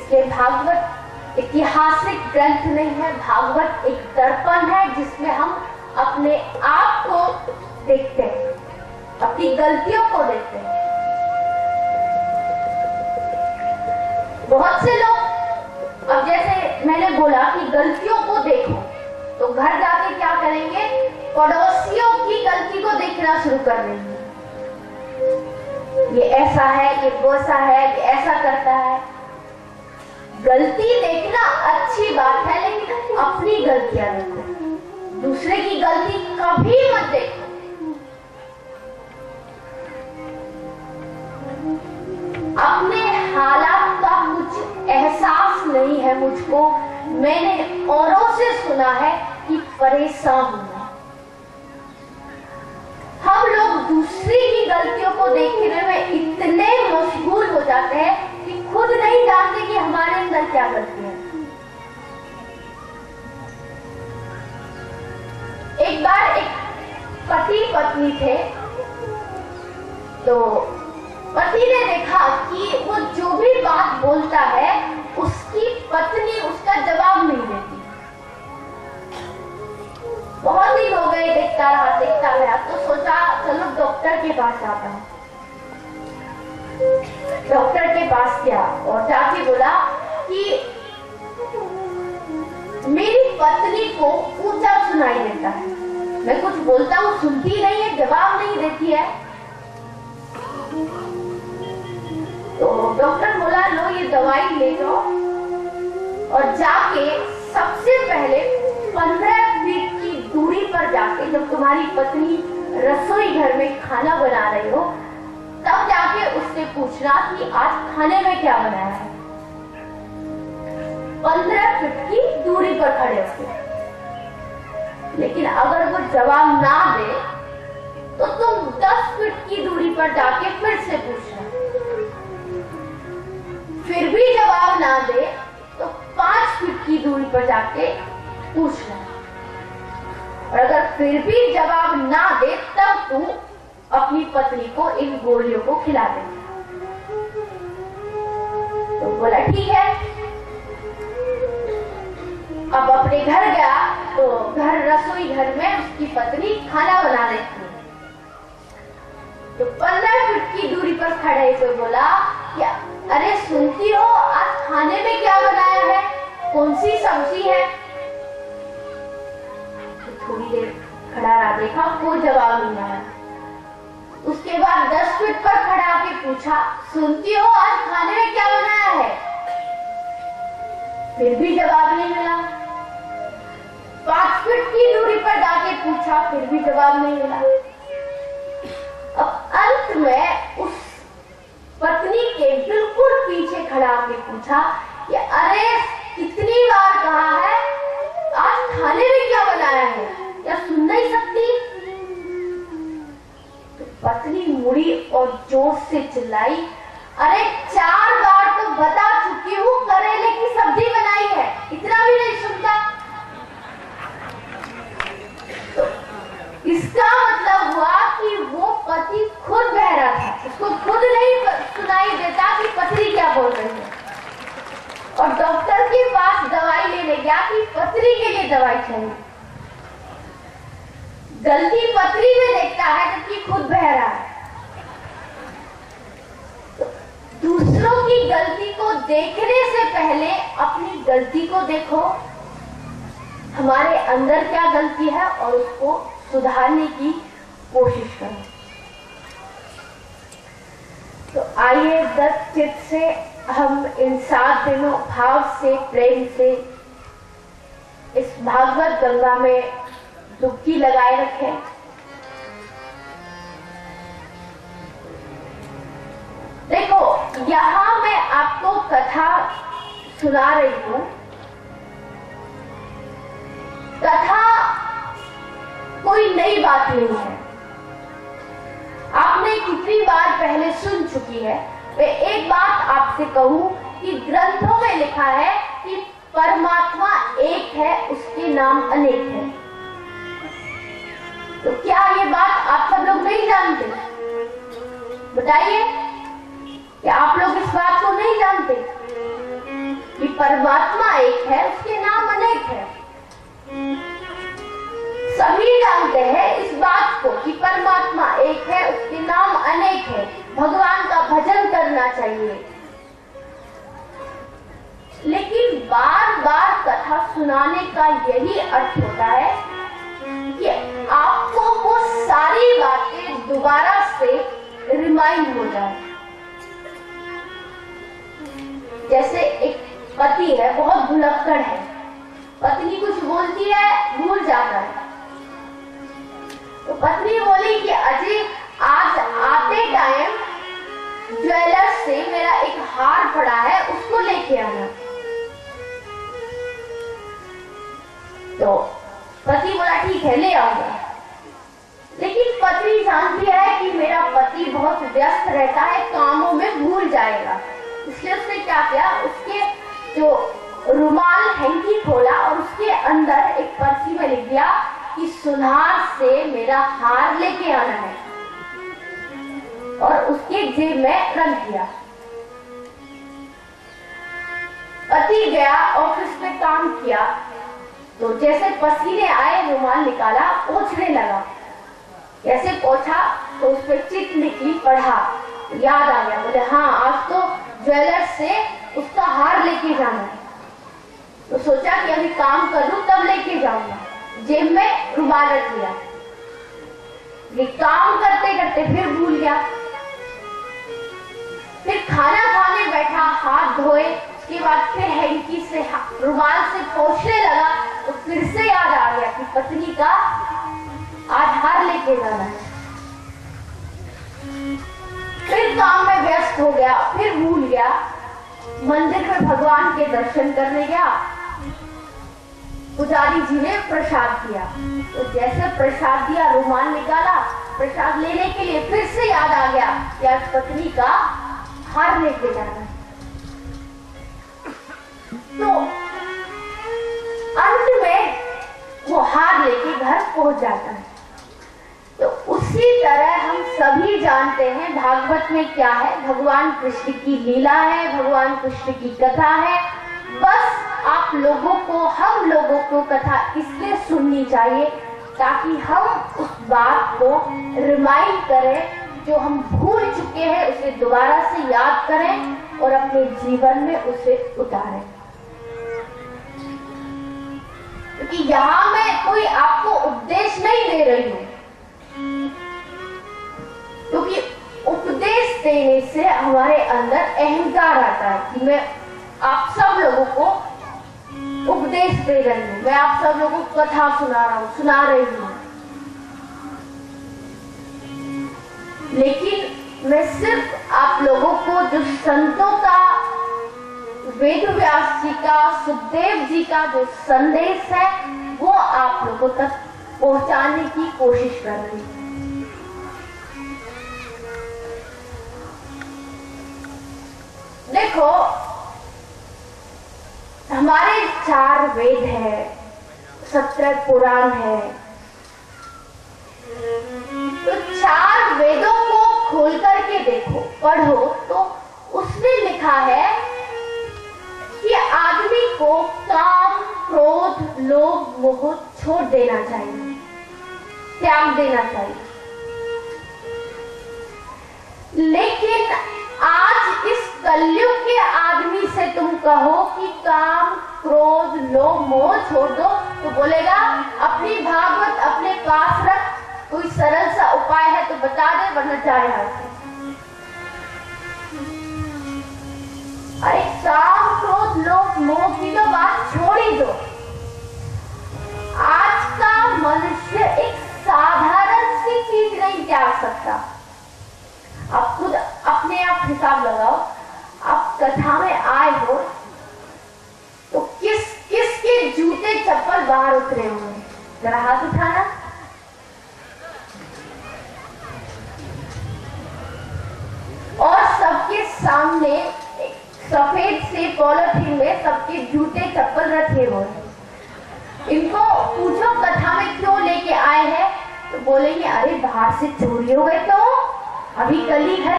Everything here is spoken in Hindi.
इसलिए भागवत ऐतिहासिक ग्रंथ नहीं है, भागवत एक दर्पण है जिसमें हम अपने आप को देखते हैं, अपनी गलतियों को देखते हैं। बहुत से लोग, अब जैसे मैंने बोला कि गलतियों को देखो, तो घर जाके क्या करेंगे, पड़ोसियों की गलती को देखना शुरू कर देंगे। ये ऐसा है, ये वैसा है, ये ऐसा करता है। गलती देखना अच्छी बात है, लेकिन अपनी गलतियां देखो, दूसरे की गलती कभी मत देखो। अपने हालात का कुछ एहसास नहीं है मुझको, मैंने औरों से सुना है कि परेशान हूं। हम लोग दूसरी की गलतियों को देखने में इतने मशगूल हो जाते हैं कि खुद नहीं जानते कि हमारे अंदर क्या गलती है। एक बार एक पति पत्नी थे, तो पति ने देखा कि वो जो भी बात बोलता है उसकी पत्नी उसका जवाब नहीं देती। बहुत दिन हो गए, देखता रहा, तो सोचा चलो डॉक्टर के पास जाता हूँ। डॉक्टर के पास गया और जाके बोला कि मेरी पत्नी को ऊंचा सुनाई देता है, मैं कुछ बोलता हूँ सुनती नहीं है, जवाब नहीं देती है। तो डॉक्टर बोला लो ये दवाई ले जाओ और जाके सबसे पहले 15 फीट की दूरी पर जाके, जब तुम्हारी पत्नी रसोई घर में खाना बना रही हो, तब जाके उससे पूछना कि आज खाने में क्या बनाया है। 15 फीट की दूरी पर खड़े होते। लेकिन अगर वो जवाब ना दे तो तुम 10 फीट की दूरी पर जाके फिर से पूछना। फिर भी जवाब ना दे तो 5 फीट की दूरी पर जाके पूछना। और अगर फिर भी जवाब ना दे तब तू अपनी पत्नी को इन गोलियों को खिला दे। तो बोला ठीक है। अब अपने घर गया तो रसोई घर में उसकी पत्नी खाना बना रही थी। तो 15 फीट की दूरी पर खड़े तो बोला क्या, अरे सुनती हो आज खाने में क्या बनाया है, कौन सी सब्जी है। तो थोड़ी देर खड़ा रहा, देखा कोई जवाब नहीं आया। उसके बाद 10 फीट पर खड़ा आके पूछा, सुनती हो आज खाने में क्या बनाया है। फिर भी जवाब नहीं मिला। 5 फीट की दूरी पर जाके पूछा, फिर भी जवाब नहीं मिला। अब अंत में उस पत्नी के बिल्कुल पीछे खड़ा आके पूछा कि अरे कितनी बार कहा है आज खाने में क्या बनाया है, क्या सुन नहीं सकती। तो पत्नी मुड़ी और जोर से चिल्लाई, अरे 4 बार तो बता चुकी हूँ करेले की सब्जी बनाई है, इतना भी नहीं सुनता। तो इसका मतलब हुआ कि वो पति खुद बहरा था, उसको खुद नहीं सुनाई देता कि पत्नी क्या बोल रही है। और डॉक्टर के पास दवाई लेने गया कि पत्नी के लिए दवाई चाहिए। गलती पत्नी में देखता है जबकि खुद बहरा है। तो दूसरों की गलती को देखने से पहले अपनी गलती को देखो, हमारे अंदर क्या गलती है और उसको सुधारने की कोशिश करो। तो आइए दृढ़ चित्त से हम इन 7 दिनों भाव से, प्रेम से इस भागवत गंगा में डुबकी लगाए रखें। देखो यहां मैं आपको कथा सुना रही हूं। कथा कोई नई बात नहीं है, आपने कितनी बार पहले सुन चुकी है। मैं एक बात आपसे कहूं कि ग्रंथों में लिखा है कि परमात्मा एक है, उसके नाम अनेक है। तो क्या ये बात आप सब लोग नहीं जानते? बताइए, क्या आप लोग इस बात को नहीं जानते? परमात्मा एक है, उसके नाम अनेक है। सभी जानते हैं इस बात को कि परमात्मा एक है, उसके नाम अनेक है। भगवान का भजन करना चाहिए, लेकिन बार बार कथा सुनाने का यही अर्थ होता है कि आपको वो सारी बातें दोबारा से रिमाइंड हो जाए। जैसे एक पति है, बहुत भुलक्कड़ है, पत्नी कुछ बोलती है, भूल जाता है। तो पत्नी बोली कि अजय आज आते टाइम ज्वेलर्स से मेरा एक हार पड़ा है, उसको लेके आना। तो पति बोला ठीक है, ले आऊंगा। लेकिन पत्नी जानती है कि मेरा पति बहुत व्यस्त रहता है, कामों में भूल जाएगा, इसलिए उसने क्या किया, उसके जो रुमाल हैंकी खोला और उसके अंदर एक पर्ची में लिख दिया कि सुनार से मेरा हार लेके आना है, और उसके जेब में रख दिया। पति गया, ऑफिस में काम किया, तो जैसे पसीने आए रुमाल निकाला, पोंछने लगा। जैसे पोंछा तो उस पर चिट निकली, पढ़ा, याद आ गया, बोले हाँ आज तो ज्वेलर से उसका हार लेके जाना है। तो सोचा कि अभी काम कर लूं तब लेके जाऊंगा, जेब में रुमाल रख लिया। ये काम करते करते फिर भूल गया। फिर खाना खाने बैठा, हाथ धोए, उसके बाद फिर हैंकी से रुमाल से पोंछने लगा, तो फिर से याद आ गया कि पत्नी का आज हार लेके जाना है। फिर काम में व्यस्त हो गया, फिर भूल गया। मंदिर में भगवान के दर्शन करने गया, पुजारी जी ने प्रसाद दिया, तो जैसे प्रसाद दिया, रुमाल निकाला प्रसाद लेने के लिए, फिर से याद आ गया कि आज पत्नी का हार लेके जाना है। तो अंत में वो हार लेके घर पहुंच जाता है। तो उसी तरह हम सभी जानते हैं भागवत में क्या है, भगवान कृष्ण की लीला है, भगवान कृष्ण की कथा है। बस आप लोगों को, हम लोगों को कथा इसलिए सुननी चाहिए ताकि हम उस बात को रिमाइंड करें, जो हम भूल चुके हैं उसे दोबारा से याद करें और अपने जीवन में उसे उतारें। क्योंकि यहाँ मैं कोई आपको उपदेश नहीं दे रही हूँ, क्योंकि उपदेश देने से हमारे अंदर अहंकार आता है कि मैं आप सब लोगों को उपदेश दे रही हूँ, मैं आप सब लोगों को कथा सुना रही हूँ। लेकिन मैं सिर्फ आप लोगों को जो संतों का, वेद व्यास जी का, सुखदेव जी का जो संदेश है वो आप लोगों तक पहुंचाने की कोशिश कर रही हूँ। देखो, हमारे 4 वेद है, 17 पुराण है। तो 4 वेदों को खोल करके देखो, पढ़ो, तो उसने लिखा है कि आदमी को काम, क्रोध, लोभ, मोह छोड़ देना चाहिए, त्याग देना चाहिए। लेकिन आज इस कलयुग के आदमी से तुम कहो कि काम, क्रोध, लोभ, मोह छोड़ दो, तो बोलेगा अपनी भागवत अपने पास रख, कोई सरल सा उपाय है तो बता दे, वरना जाए हाथ। अरे काम, क्रोध, लोभ, मोह की तो बात छोड़ ही दो। आज का मनुष्य एक साधारण सी चीज नहीं त्याग सकता। आप खुद अपने आप हिसाब लगाओ, आप कथा में आए हो तो किसके जूते चप्पल बाहर उतरे हुए, जरा हाथ उठाना। और सबके सामने सफेद से पॉलिथीन में सबके जूते चप्पल रखे हुए। इनको पूछो कथा में क्यों लेके आए हैं, तो बोलेंगे अरे बाहर से चोरी हो गए, तो अभी कल ही घर